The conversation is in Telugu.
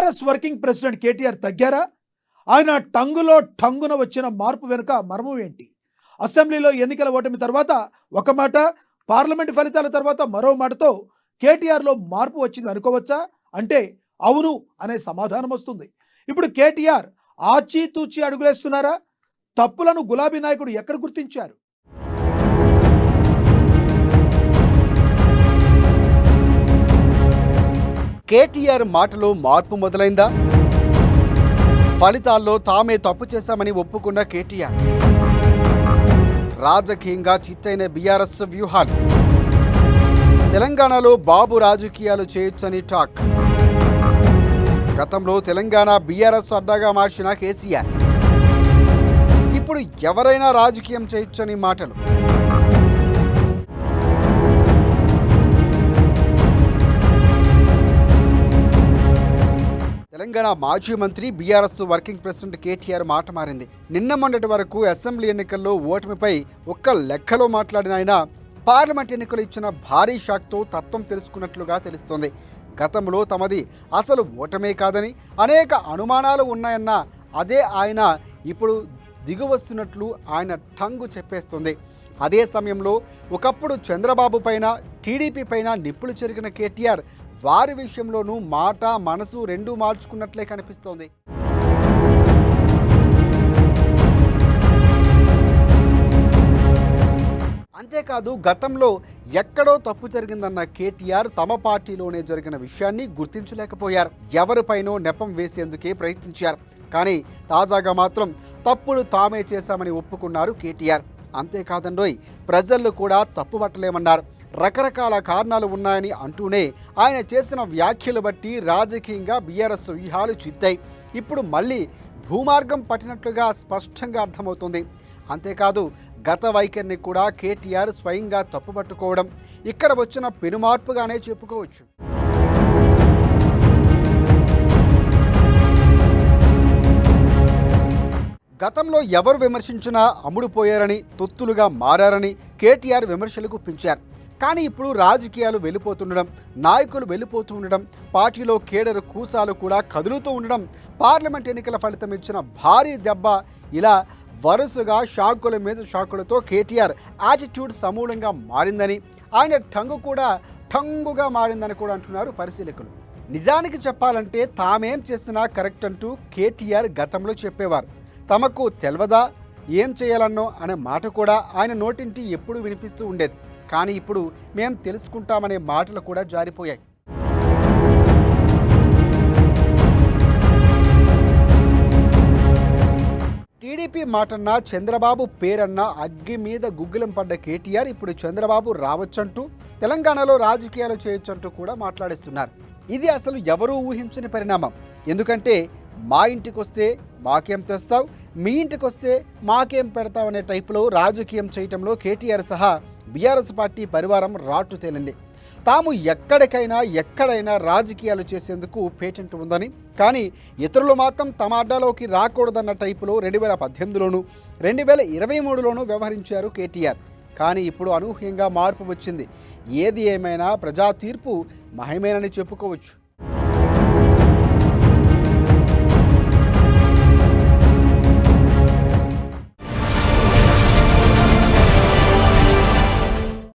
బీఆర్ఎస్ వర్కింగ్ ప్రెసిడెంట్ కేటీఆర్ తగ్గారా? ఆయన టంగులో టంగున వచ్చిన మార్పు వెనుక మర్మం ఏంటి? అసెంబ్లీలో ఎన్నికల ఓటమి తర్వాత ఒక మాట, పార్లమెంట్ ఫలితాల తర్వాత మరో మాటతో కేటీఆర్లో మార్పు వచ్చింది అనుకోవచ్చా? అంటే అవును అనే సమాధానం వస్తుంది. ఇప్పుడు కేటీఆర్ ఆచితూచి అడుగులేస్తున్నారా? తప్పులను గులాబీ నాయకుడు ఎక్కడ గుర్తించారు? కేటీఆర్ మాటలో మార్పు మొదలైందా? ఫలితాల్లో తామే తప్పు చేశామని ఒప్పుకున్న కేటీఆర్, రాజకీయంగా చిత్తైన బీఆర్ఎస్ వ్యూహాలు, తెలంగాణలో బాబు రాజకీయాలు చేయొచ్చని టాక్, గతంలో తెలంగాణ బీఆర్ఎస్ అడ్డాగా మార్చిన కేసీఆర్ ఇప్పుడు ఎవరైనా రాజకీయం చేయొచ్చని మాటలు. తెలంగాణ మాజీ మంత్రి బీఆర్ఎస్ వర్కింగ్ ప్రెసిడెంట్ కేటీఆర్ మాట మారింది. నిన్న మొన్నటి వరకు అసెంబ్లీ ఎన్నికల్లో ఓటమిపై ఒక్క లెక్కలో మాట్లాడిన ఆయన పార్లమెంట్ ఎన్నికలు ఇచ్చిన భారీ షాక్తో తత్వం తెలుసుకున్నట్లుగా తెలుస్తోంది. గతంలో తమది అసలు ఓటమే కాదని అనేక అనుమానాలు ఉన్నాయన్న అదే ఆయన ఇప్పుడు దిగువస్తున్నట్లు ఆయన టంగు చెప్పేస్తుంది. అదే సమయంలో ఒకప్పుడు చంద్రబాబు పైన, టీడీపీ పైన నిప్పులు చెరిగిన కేటీఆర్ వారి విషయంలోనూ మాట మనసు రెండూ మార్చుకున్నట్లే కనిపిస్తోంది. అంతేకాదు, గతంలో ఎక్కడో తప్పు జరిగిందన్న కేటీఆర్ తమ పార్టీలోనే జరిగిన విషయాన్ని గుర్తించలేకపోయారు. ఎవరిపైనో నెపం వేసేందుకే ప్రయత్నించారు. కానీ తాజాగా మాత్రం తప్పులు తామే చేశామని ఒప్పుకున్నారు కేటీఆర్. అంతేకాదండోయ్, ప్రజలు కూడా తప్పు పట్టలేమన్నారు. రకరకాల కారణాలు ఉన్నాయని అంటూనే ఆయన చేసిన వ్యాఖ్యలు బట్టి రాజకీయంగా బీఆర్ఎస్ వ్యూహాలు చిత్తాయి. ఇప్పుడు మళ్ళీ భూమార్గం పట్టినట్లుగా స్పష్టంగా అర్థమవుతుంది. అంతేకాదు, గత వైఖరిని కూడా కేటీఆర్ స్వయంగా తప్పుపట్టుకోవడం ఇక్కడ వచ్చిన పెనుమార్పుగానే చెప్పుకోవచ్చు. గతంలో ఎవరు విమర్శించినా అమ్ముడుపోయారని, తొత్తులుగా మారారని కేటీఆర్ విమర్శలు గుప్పించారు. కానీ ఇప్పుడు రాజకీయాలు వెళ్ళిపోతుండడం, నాయకులు వెళ్ళిపోతూ ఉండడం, పార్టీలో కేడరు కూసాలు కూడా కదులుతూ ఉండడం, పార్లమెంట్ ఎన్నికల ఫలితం ఇచ్చిన భారీ దెబ్బ, ఇలా వరుసగా షాకుల మీద షాకులతో కేటీఆర్ యాటిట్యూడ్ సమూలంగా మారిందని, ఆయన టంగు కూడా టంగుగా మారిందని కూడా అంటున్నారు పరిశీలకులు. నిజానికి చెప్పాలంటే తామేం చేసినా కరెక్ట్ అంటూ కేటీఆర్ గతంలో చెప్పేవారు. తమకు తెలవదా ఏం చేయాలన్నో అనే మాట కూడా ఆయన నోటింటి ఎప్పుడూ వినిపిస్తూ ఉండేది. కానీ ఇప్పుడు మేం తెలుసుకుంటామనే మాటలు కూడా జారిపోయాయి. టీడీపీ మాటన్నా, చంద్రబాబు పేరన్నా అగ్గి మీద గుగ్గిలం పడ్డ కేటీఆర్ ఇప్పుడు చంద్రబాబు రావచ్చంటూ, తెలంగాణలో రాజకీయాలు చేయొచ్చంటూ కూడా మాట్లాడిస్తున్నారు. ఇది అసలు ఎవరూ ఊహించని పరిణామం. ఎందుకంటే మా ఇంటికి వస్తే మాకేం తెస్తావు, మీ ఇంటికి వస్తే మాకేం పెడతావు అనే టైపులో రాజకీయం చేయటంలో కేటీఆర్ సహా బీఆర్ఎస్ పార్టీ పరివారం రాటు తేలింది. తాము ఎక్కడైనా రాజకీయాలు చేసేందుకు పేటెంట్ ఉందని, కానీ ఇతరులు మాత్రం తమ అడ్డాలోకి రాకూడదన్న టైపులో 2018లోనూ 2023లోనూ వ్యవహరించారు కేటీఆర్. కానీ ఇప్పుడు అనూహ్యంగా మార్పు వచ్చింది. ఏది ఏమైనా ప్రజా తీర్పు మహిమేనని చెప్పుకోవచ్చు.